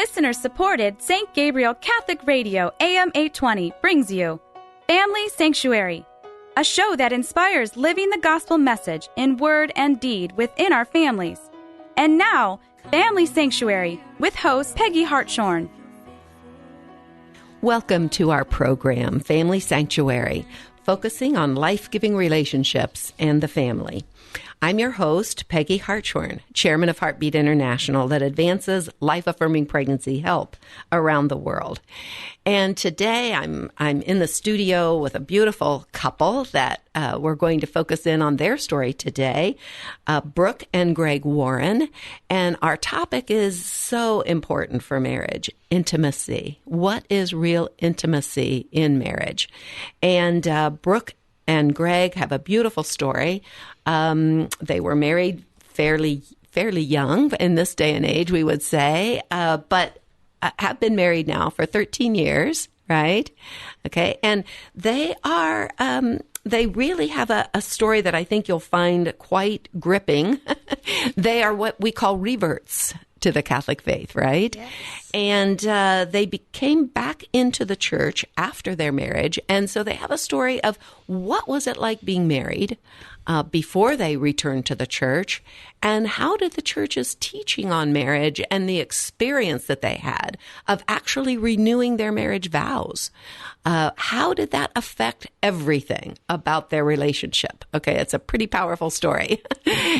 listener-supported St. Gabriel Catholic Radio AM 820 brings you Family Sanctuary, a show that inspires living the gospel message in word and deed within our families. And now, Family Sanctuary with host Peggy Hartshorn. Welcome to our program, Family Sanctuary, focusing on life-giving relationships and the family. I'm your host, Peggy Hartshorn, chairman of Heartbeat International that advances life-affirming pregnancy help around the world. And today I'm in the studio with a beautiful couple that we're going to focus in on their story today, Brooke and Greg Warren. And our topic is so important for marriage, intimacy. What is real intimacy in marriage? And Brooke and Greg have a beautiful story. They were married fairly young in this day and age, we would say, but have been married now for 13 years, right? Okay. And they are, they really have a story that I think you'll find quite gripping. They are what we call reverts to the Catholic faith, right? Yes. And they came back into the church after their marriage. And so they have a story of what was it like being married before they returned to the church, and how did the church's teaching on marriage and the experience that they had of actually renewing their marriage vows, how did that affect everything about their relationship? Okay, it's a pretty powerful story,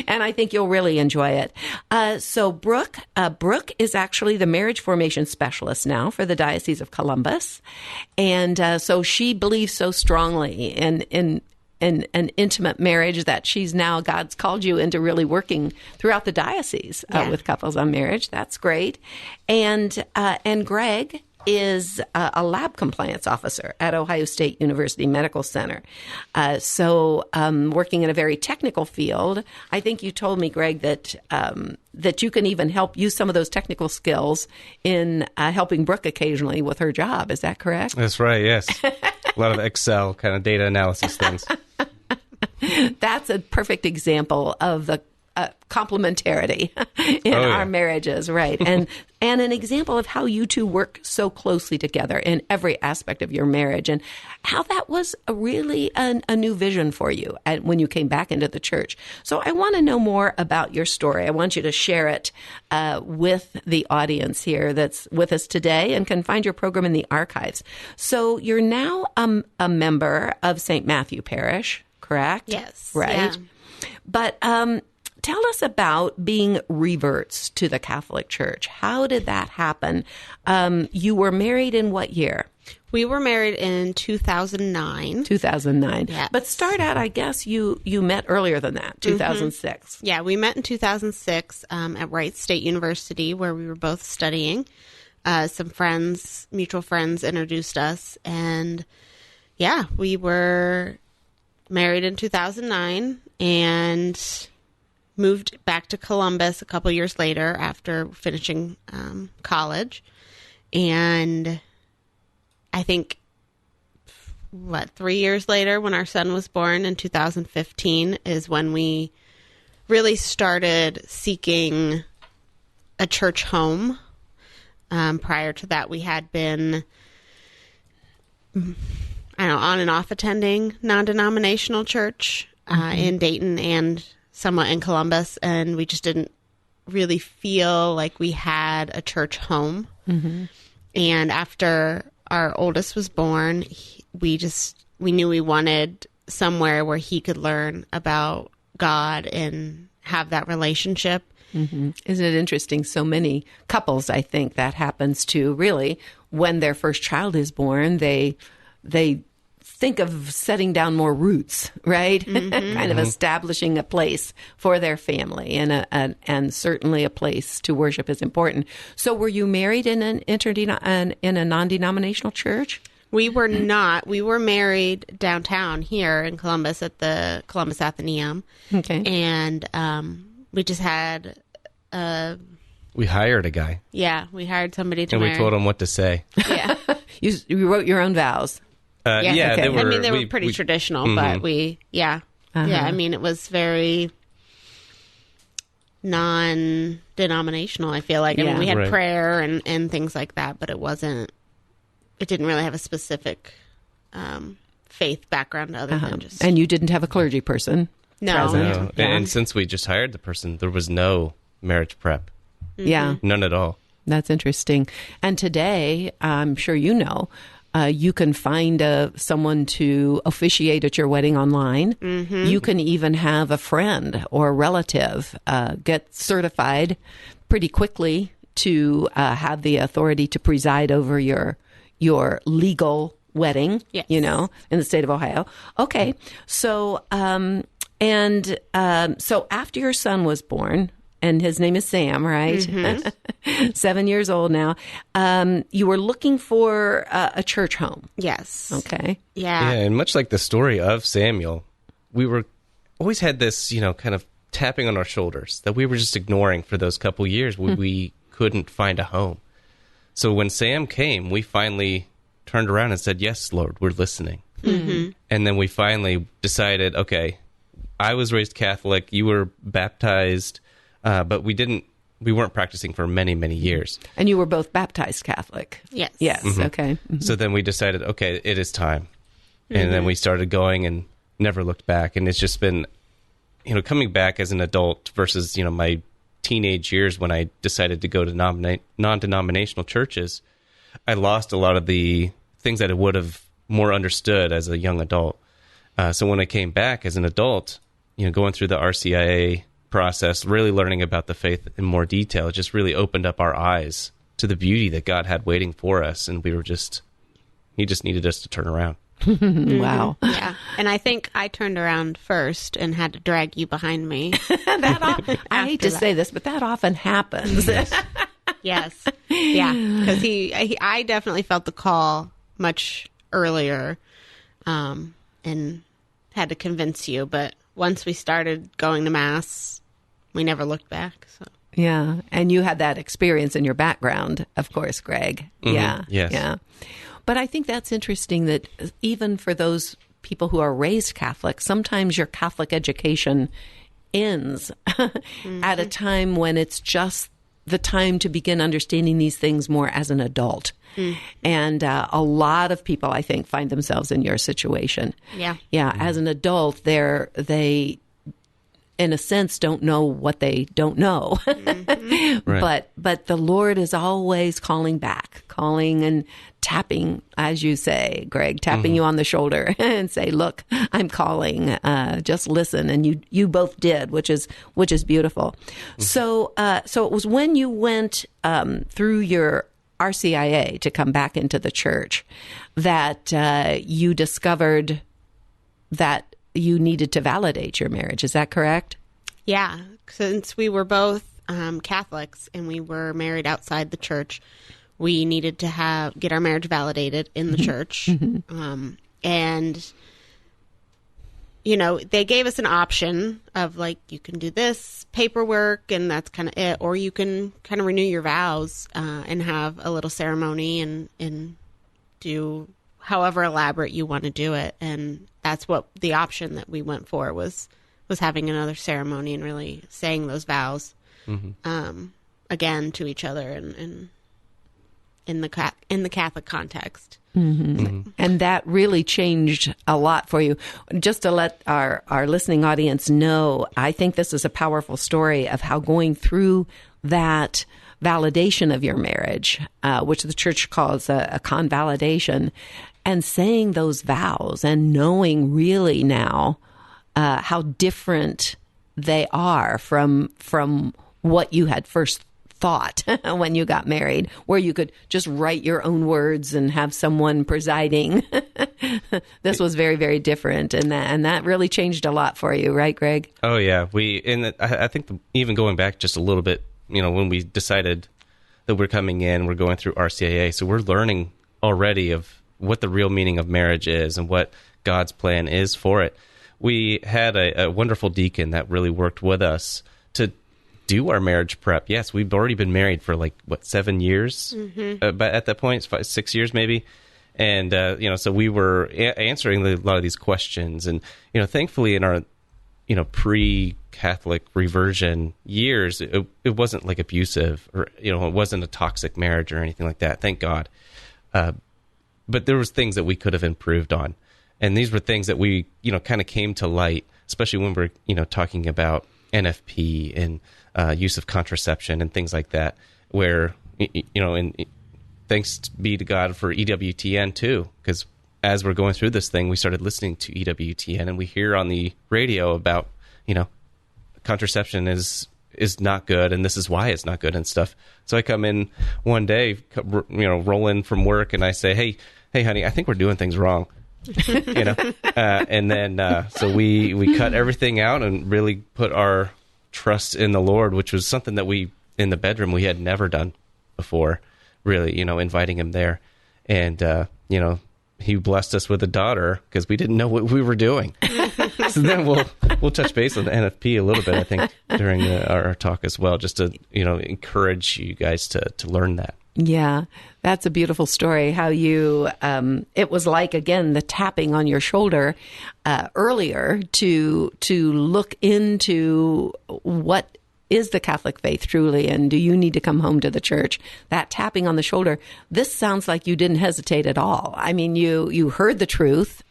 and I think you'll really enjoy it. So Brooke is actually the marriage formation specialist now for the Diocese of Columbus, and so she believes so strongly in an intimate marriage that God's called you into really working throughout the diocese with couples on marriage. That's great. And Greg is a lab compliance officer at Ohio State University Medical Center. So working in a very technical field. I think you told me, Greg, that you can even help use some of those technical skills in helping Brooke occasionally with her job. Is that correct? That's right, yes. A lot of Excel kind of data analysis things. That's a perfect example of the complementarity in our marriages, right? And an example of how you two work so closely together in every aspect of your marriage, and how that was really a new vision for you when you came back into the church. So I want to know more about your story. I want you to share it with the audience here that's with us today and can find your program in the archives. So you're now a member of St. Matthew Parish, correct? Yes. Right? Yeah. But tell us about being reverts to the Catholic Church. How did that happen? You were married in what year? We were married in 2009. 2009. Yes. But start out, I guess, you met earlier than that, 2006. Mm-hmm. Yeah, we met in 2006 at Wright State University, where we were both studying. Some friends, mutual friends, introduced us. And, yeah, we were married in 2009 and moved back to Columbus a couple years later after finishing college. And I think, 3 years later, when our son was born in 2015, is when we really started seeking a church home. Prior to that, we had been, on and off attending non-denominational church in Dayton and somewhat in Columbus, and we just didn't really feel like we had a church home. Mm-hmm. And after our oldest was born, we knew we wanted somewhere where he could learn about God and have that relationship. Mm-hmm. Isn't it interesting? So many couples, I think, that happens to really when their first child is born, they think of setting down more roots, right? Mm-hmm. Kind of establishing a place for their family, and certainly a place to worship is important. So were you married in in a non-denominational church? We were not. We were married downtown here in Columbus at the Columbus Athenaeum. Okay. And we just had we hired a guy. Yeah, we hired somebody to marry. And we told him what to say. Yeah. You wrote your own vows. Yeah, okay. they were pretty traditional, but we, yeah. Uh-huh. Yeah, it was very, non-denominational, I feel like. I mean, we had prayer and things like that, but it didn't really have a specific faith background other than just... And you didn't have a clergy person? No. And since we just hired the person, there was no marriage prep. Yeah. None at all. That's interesting. And today, I'm sure you know, you can find someone to officiate at your wedding online. Mm-hmm. You can even have a friend or a relative get certified pretty quickly to have the authority to preside over your legal wedding, yes. in the state of Ohio. Okay. So, so after your son was born, and his name is Sam, right? Mm-hmm. 7 years old now. You were looking for a church home. Yes. Okay. Yeah. Yeah, and much like the story of Samuel, we always had this, kind of tapping on our shoulders that we were just ignoring for those couple years when we couldn't find a home. So when Sam came, we finally turned around and said, "Yes, Lord, we're listening." Mm-hmm. And then we finally decided, okay, I was raised Catholic, you were baptized, but we weren't practicing for many, many years. And you were both baptized Catholic. Yes. Yes. Mm-hmm. Okay. Mm-hmm. So then we decided, okay, it is time. Mm-hmm. And then we started going and never looked back. And it's just been, coming back as an adult versus, my teenage years when I decided to go to non-denominational churches, I lost a lot of the things that I would have more understood as a young adult. So when I came back as an adult, going through the RCIA process, really learning about the faith in more detail, it just really opened up our eyes to the beauty that God had waiting for us. And He just needed us to turn around. Wow. Yeah. And I think I turned around first and had to drag you behind me. I hate to say this, but that often happens. Yes. Yeah. Because I definitely felt the call much earlier and had to convince you. But once we started going to Mass, we never looked back. So. Yeah. And you had that experience in your background, of course, Greg. Mm-hmm. Yeah. Yes. Yeah. But I think that's interesting that even for those people who are raised Catholic, sometimes your Catholic education ends at a time when it's just the time to begin understanding these things more as an adult. And a lot of people, I think, find themselves in your situation. Yeah. Yeah. As an adult, they, in a sense, don't know what they don't know. Right. But the Lord is always calling back, calling and tapping, as you say, Greg, tapping you on the shoulder and say, "Look, I'm calling. Just listen." And you both did, which is beautiful. So it was when you went through your RCIA to come back into the church that you discovered that you needed to validate your marriage. Is that correct? Yeah. Since we were both Catholics and we were married outside the church, we needed to get our marriage validated in the church. And, they gave us an option of like, you can do this paperwork and that's kind of it, or you can kind of renew your vows and have a little ceremony and do however elaborate you want to do it. And that's what the option that we went for was having another ceremony and really saying those vows again to each other and in the Catholic context. And that really changed a lot for you. Just to let our listening audience know, I think this is a powerful story of how going through that validation of your marriage, which the church calls a convalidation, and saying those vows and knowing really now how different they are from what you had first thought when you got married, where you could just write your own words and have someone presiding. This was very, very different, and that really changed a lot for you, right, Greg? Oh yeah, I think even going back just a little bit, when we decided that we're coming in, we're going through RCIA, so we're learning already of what the real meaning of marriage is and what God's plan is for it. We had a wonderful deacon that really worked with us to do our marriage prep. Yes, we've already been married for 7 years, but at that point, it's 6 years maybe. And, so we were answering a lot of these questions. And, thankfully in our pre-Catholic reversion years, it wasn't like abusive, or it wasn't a toxic marriage or anything like that, thank God. But there was things that we could have improved on, and these were things that we kind of came to light, especially when we're talking about NFP and use of contraception and things like that, where and thanks be to God for EWTN too, because as we're going through this thing, we started listening to EWTN, and we hear on the radio about, contraception is not good, and this is why it's not good and stuff. So I come in one day, roll in from work, and I say, hey, honey, I think we're doing things wrong. And then so we cut everything out and really put our trust in the Lord, which was something that we, in the bedroom, we had never done before, really, inviting him there. And, he blessed us with a daughter because we didn't know what we were doing. So then we'll touch base on the NFP a little bit, I think, during our talk as well, just to, encourage you guys to learn that. Yeah, that's a beautiful story. How you, it was like, again, the tapping on your shoulder earlier to look into what is the Catholic faith truly, and do you need to come home to the church? That tapping on the shoulder, this sounds like you didn't hesitate at all. I mean, you heard the truth.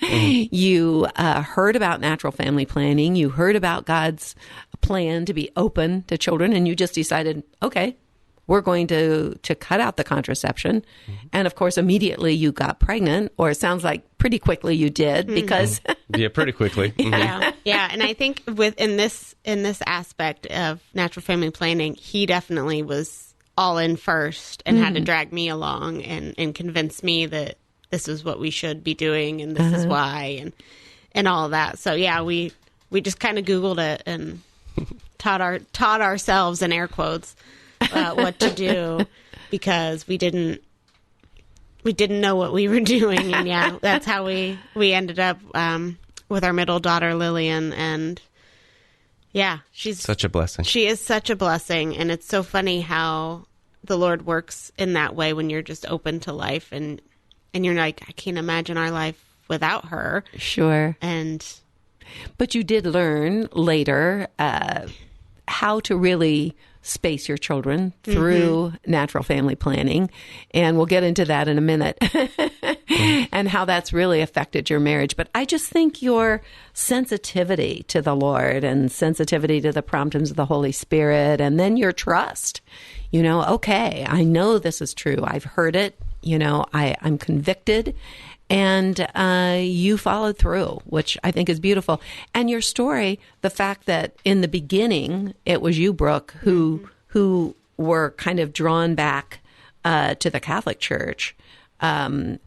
You heard about natural family planning. You heard about God's plan to be open to children, and you just decided, okay, we're going to cut out the contraception. Mm-hmm. And of course, immediately you got pregnant, or it sounds like pretty quickly you did, because yeah, pretty quickly. Mm-hmm. Yeah. And I think in this aspect of natural family planning, he definitely was all in first and had to drag me along and convince me that this is what we should be doing and this is why and all of that. So yeah, we just kind of Googled it and taught ourselves, in air quotes, what to do, because we didn't know what we were doing. And yeah, that's how we ended up with our middle daughter, Lillian. And yeah, she's such a blessing. She is such a blessing. And it's so funny how the Lord works in that way when you're just open to life and you're like, I can't imagine our life without her. Sure. But you did learn later how to really space your children through natural family planning. And we'll get into that in a minute and how that's really affected your marriage. But I just think your sensitivity to the Lord and sensitivity to the promptings of the Holy Spirit, and then your trust, okay, I know this is true. I've heard it, I'm convicted. And you followed through, which I think is beautiful. And your story, the fact that in the beginning it was you, Brooke, who were kind of drawn back to the Catholic Church, and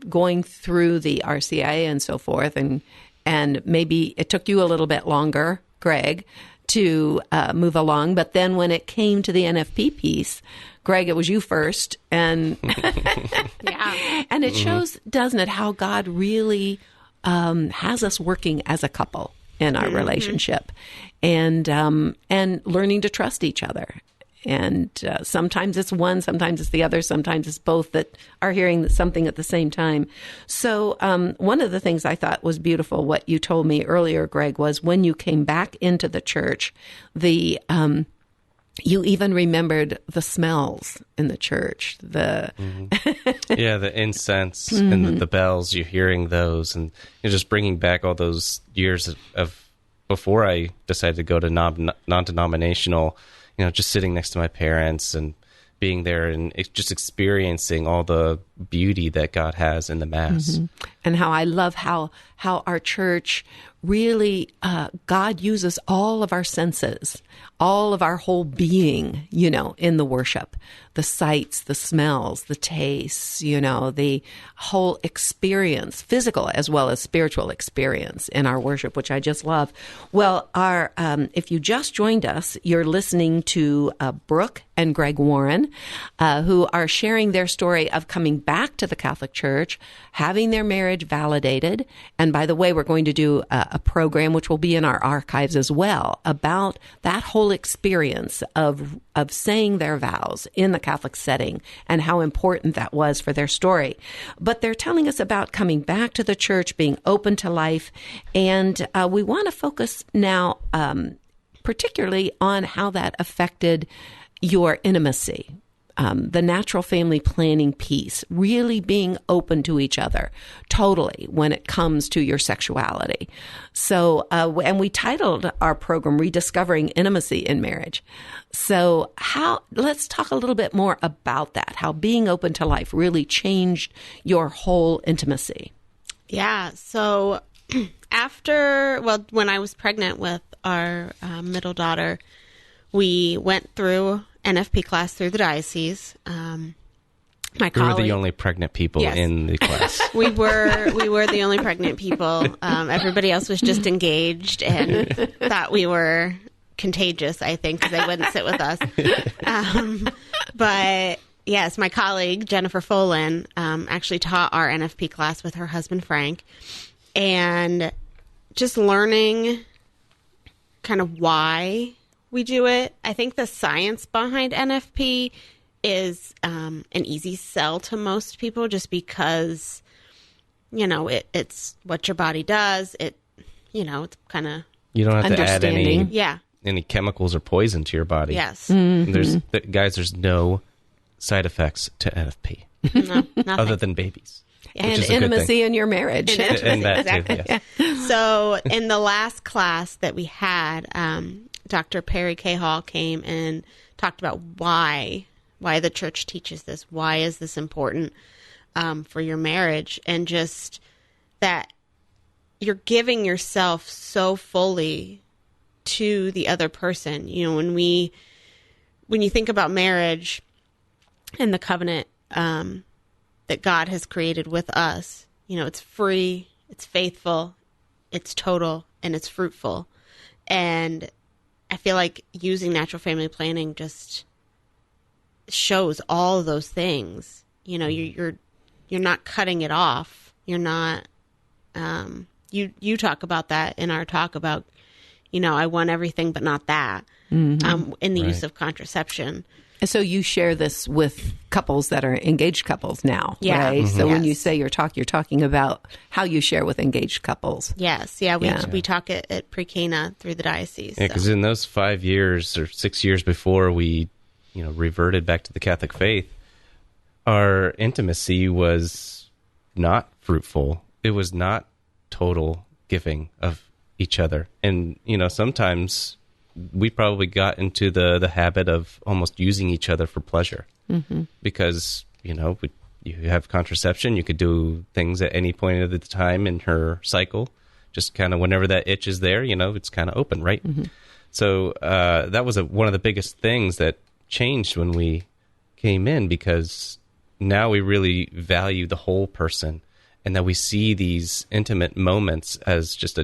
going through the RCIA and so forth, and maybe it took you a little bit longer, Greg, to move along. But then when it came to the NFP piece, Greg, it was you first. And yeah. And it shows, doesn't it, how God really has us working as a couple in our relationship, and learning to trust each other. And sometimes it's one, sometimes it's the other, sometimes it's both that are hearing something at the same time. So one of the things I thought was beautiful, what you told me earlier, Greg, was when you came back into the church, you even remembered the smells in the church. The incense and the bells, you're hearing those, and you're just bringing back all those years of before I decided to go to non-denominational, just sitting next to my parents and being there and just experiencing all the beauty that God has in the Mass. And how I love how our church really, God uses all of our senses, all of our whole being, in the worship. The sights, the smells, the tastes, the whole experience, physical as well as spiritual experience in our worship, which I just love. Well, if you just joined us, you're listening to Brooke and Greg Warren, who are sharing their story of coming back to the Catholic Church, having their marriage validated, and by the way, we're going to do a program, which will be in our archives as well, about that whole experience of saying their vows in the Catholic setting and how important that was for their story. But they're telling us about coming back to the church, being open to life, and we want to focus now particularly on how that affected your intimacy. The natural family planning piece, really being open to each other totally when it comes to your sexuality. So, and we titled our program Rediscovering Intimacy in Marriage. So let's talk a little bit more about that, how being open to life really changed your whole intimacy. Yeah. So when I was pregnant with our middle daughter, we went through NFP class through the diocese. My colleague, we were the only pregnant people Yes. in the class. we were the only pregnant people. Everybody else was just engaged and thought we were contagious, I think, because they wouldn't sit with us. But yes, my colleague, Jennifer Folan, actually taught our NFP class with her husband, Frank, and just learning kind of why we do it. I think the science behind NFP is an easy sell to most people just because, it's what your body does. It's kind of... You don't have to add Yeah. any chemicals or poison to your body. Yes. There's no side effects to NFP No, nothing. other than babies. And which is a good intimacy thing. in your marriage. And that Exactly. too, yes. So in the last class that we had, Dr. Perry Cahall came and talked about why the church teaches this. Why is this important for your marriage? And just that you're giving yourself so fully to the other person. When you think about marriage and the covenant that God has created with us, it's free, it's faithful, it's total, and it's fruitful. And I feel like using natural family planning just shows all of those things. You're not cutting it off. You're not. You talk about that in our talk about, I want everything but not that. In the use of contraception. So you share this with couples that are engaged couples now, Yeah. right? Mm-hmm. So when Yes. you say you're talking about how you share with engaged couples. Yes. Yeah. We talk at Pre-Cana through the diocese. Yeah, because in those 5 years or 6 years before we, reverted back to the Catholic faith, our intimacy was not fruitful. It was not total giving of each other. And, sometimes we probably got into the habit of almost using each other for pleasure because, you have contraception. You could do things at any point of the time in her cycle, just kind of whenever that itch is there, it's kind of open, right? So that was one of the biggest things that changed when we came in, because now we really value the whole person, and that we see these intimate moments as just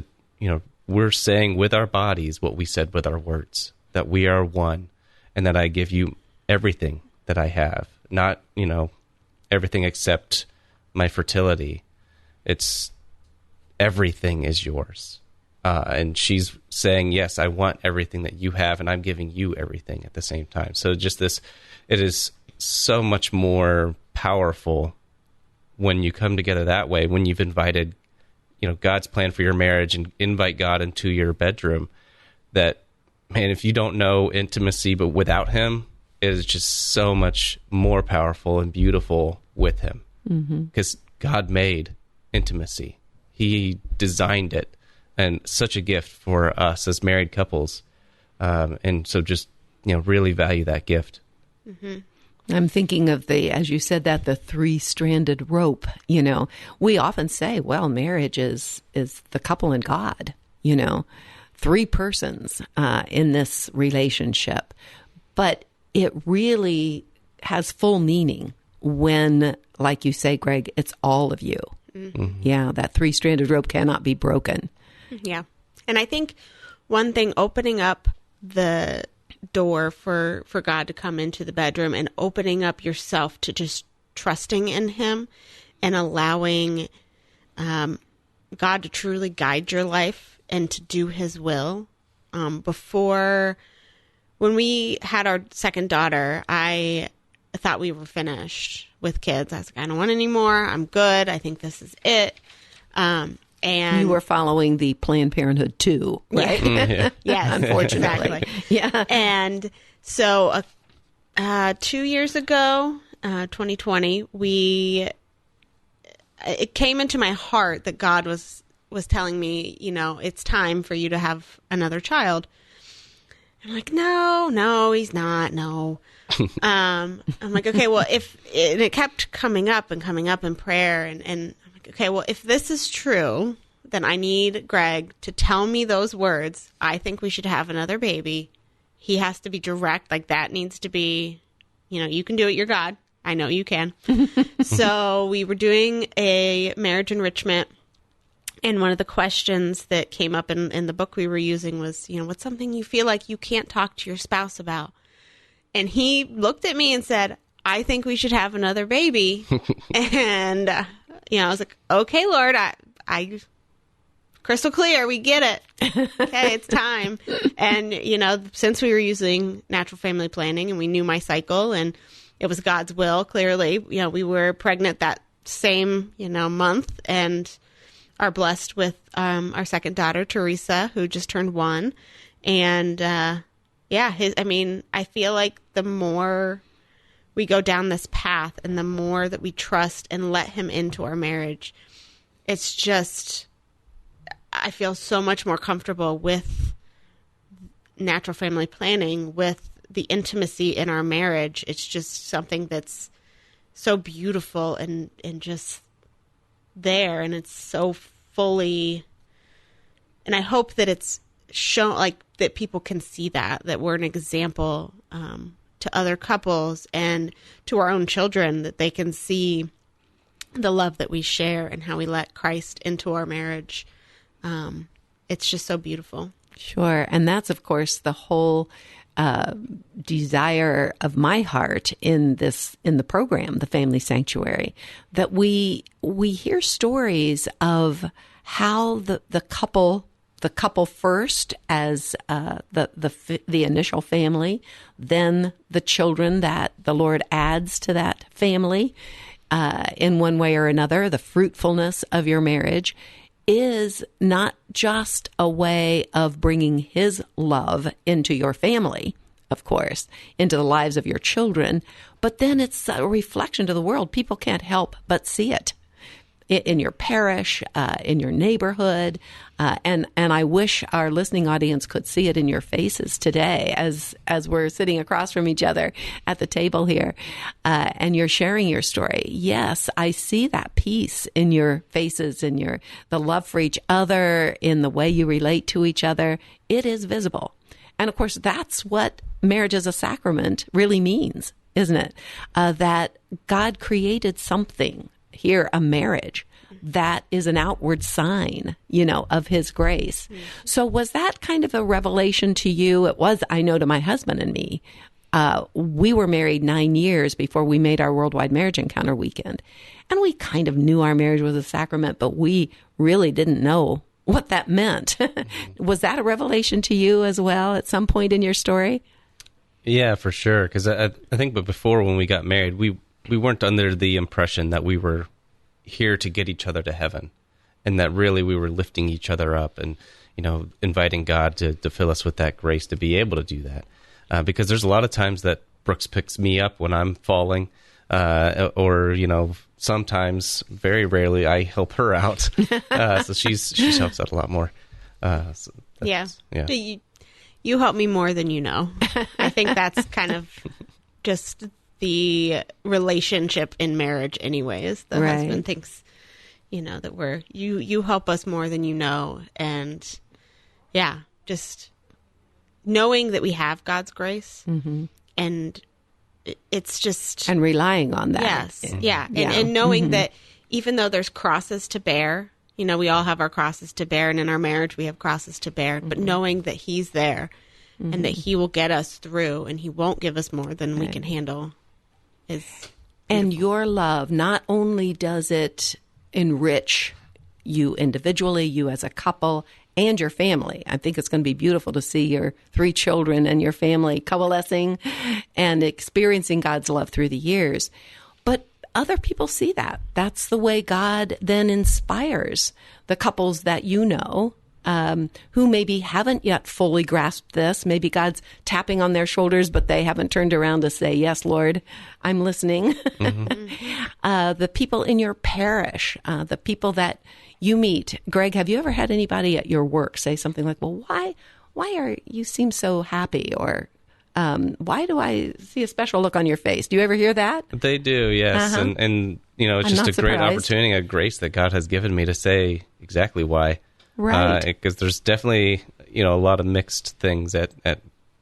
we're saying with our bodies what we said with our words, that we are one, and that I give you everything that I have, not, everything except my fertility. It's everything is yours. And she's saying, yes, I want everything that you have, and I'm giving you everything at the same time. So just it is so much more powerful when you come together that way, when you've invited God's plan for your marriage and invite God into your bedroom, that, man, if you don't know intimacy, but without him, it is just so much more powerful and beautiful with him. Because God made intimacy. He designed it, and such a gift for us as married couples. And so just, really value that gift. I'm thinking of as you said that, the three-stranded rope. We often say, well, marriage is the couple and God, three persons in this relationship. But it really has full meaning when, like you say, Greg, it's all of you. Yeah, that three-stranded rope cannot be broken. Yeah. And I think one thing, opening up the door for God to come into the bedroom and opening up yourself to just trusting in him and allowing God to truly guide your life and to do his will. Before, when we had our second daughter, I thought we were finished with kids. I was like, I don't want any more. I'm good. I think this is it. And you were following the Planned Parenthood too, right? Yeah. Yes, Unfortunately. exactly. Yeah. And so 2 years ago, 2020, it came into my heart that God was telling me, it's time for you to have another child. I'm like, no, he's not. No. I'm like, okay, well, and it kept coming up in prayer. And I'm like, okay, well, if this is true, then I need Greg to tell me those words. I think we should have another baby. He has to be direct. Like, that needs to be, you can do it. You're God. I know you can. So we were doing a marriage enrichment. And one of the questions that came up in the book we were using was, what's something you feel like you can't talk to your spouse about? And he looked at me and said, I think we should have another baby. And, I was like, okay, Lord, I crystal clear. We get it. Okay, it's time. And, since we were using natural family planning and we knew my cycle and it was God's will, clearly, we were pregnant that same, month and are blessed with our second daughter, Teresa, who just turned 1. And, I feel like the more we go down this path and the more that we trust and let him into our marriage, it's just, I feel so much more comfortable with natural family planning, with the intimacy in our marriage. It's just something that's so beautiful and just there, and it's so fully, and I hope that it's shown, like, that people can see that we're an example to other couples and to our own children, that they can see the love that we share and how we let Christ into our marriage. It's just so beautiful. Sure. And that's, of course, the whole desire of my heart in the program, the Family Sanctuary, that we hear stories of how the couple first as the initial family, then the children that the Lord adds to that family in one way or another. The fruitfulness of your marriage is not just a way of bringing his love into your family, of course, into the lives of your children, but then it's a reflection to the world. People can't help but see it in your parish, in your neighborhood, and I wish our listening audience could see it in your faces today as we're sitting across from each other at the table here, and you're sharing your story. Yes, I see that peace in your faces, in the love for each other, in the way you relate to each other. It is visible. And of course, that's what marriage as a sacrament really means, isn't it? That God created something here, a marriage, that is an outward sign, of his grace. Mm-hmm. So was that kind of a revelation to you? It was, I know, to my husband and me. We were married 9 years before we made our Worldwide Marriage Encounter weekend. And we kind of knew our marriage was a sacrament, but we really didn't know what that meant. Was that a revelation to you as well at some point in your story? Yeah, for sure. Because I think, but before, when we got married, we weren't under the impression that we were here to get each other to heaven, and that really we were lifting each other up and, inviting God to fill us with that grace to be able to do that. Because there's a lot of times that Brooks picks me up when I'm falling, or, sometimes, very rarely, I help her out. So she's helps out a lot more. Yeah. You help me more than you know. I think that's kind of just the relationship in marriage anyways. The right. husband thinks, that you help us more than you know. And yeah, just knowing that we have God's grace, mm-hmm. and it's just... And relying on that. Yes. Yeah. And knowing mm-hmm. that even though there's crosses to bear, we all have our crosses to bear, and in our marriage we have crosses to bear, mm-hmm. but knowing that he's there mm-hmm. and that he will get us through and he won't give us more than we can handle is beautiful. And your love, not only does it enrich you individually, you as a couple, and your family. I think it's going to be beautiful to see your 3 children and your family coalescing and experiencing God's love through the years. But other people see that. That's the way God then inspires the couples that you know, who maybe haven't yet fully grasped this. Maybe God's tapping on their shoulders, but they haven't turned around to say, yes, Lord, I'm listening. Mm-hmm. The people in your parish, the people that you meet. Greg, have you ever had anybody at your work say something like, well, why are you seem so happy? Or why do I see a special look on your face? Do you ever hear that? They do, yes. Uh-huh. And it's just a great opportunity, a grace that God has given me to say exactly why. Right. Because there's definitely, a lot of mixed things at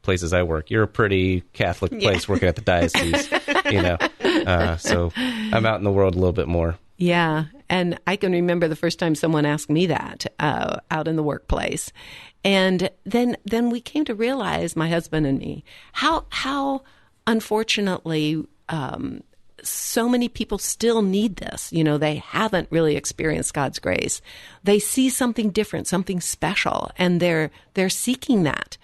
places I work. You're a pretty Catholic place working at the diocese, so I'm out in the world a little bit more. Yeah. And I can remember the first time someone asked me that out in the workplace. And then we came to realize, my husband and me, how unfortunately so many people still need this. They haven't really experienced God's grace. They see something different, something special, and they're seeking that.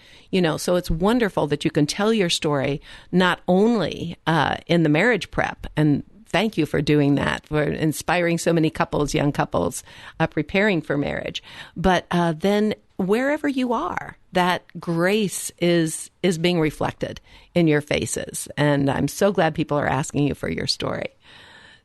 So it's wonderful that you can tell your story not only in the marriage prep, and thank you for doing that, for inspiring so many couples, young couples, preparing for marriage. But then wherever you are, that grace is being reflected in your faces. And I'm so glad people are asking you for your story.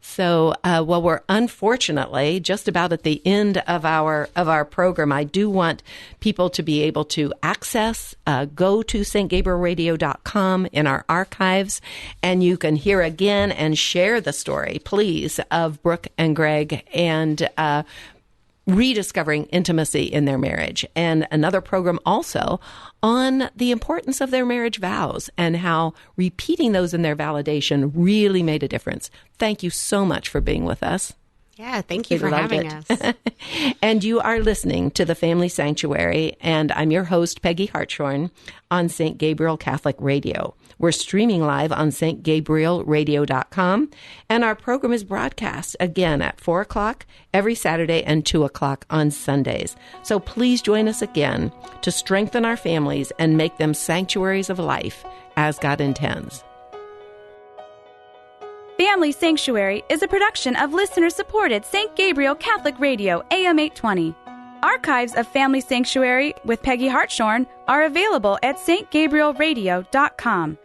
So, we're unfortunately just about at the end of our program. I do want people to be able to access, go to stgabrielradio.com in our archives, and you can hear again and share the story, please, of Brooke and Greg, and rediscovering intimacy in their marriage, and another program also on the importance of their marriage vows and how repeating those in their validation really made a difference. Thank you so much for being with us. Yeah, thank you for having us. And you are listening to The Family Sanctuary, and I'm your host, Peggy Hartshorn, on St. Gabriel Catholic Radio. We're streaming live on stgabrielradio.com, and our program is broadcast again at 4 o'clock every Saturday and 2 o'clock on Sundays. So please join us again to strengthen our families and make them sanctuaries of life as God intends. Family Sanctuary is a production of listener-supported St. Gabriel Catholic Radio, AM 820. Archives of Family Sanctuary with Peggy Hartshorn are available at stgabrielradio.com.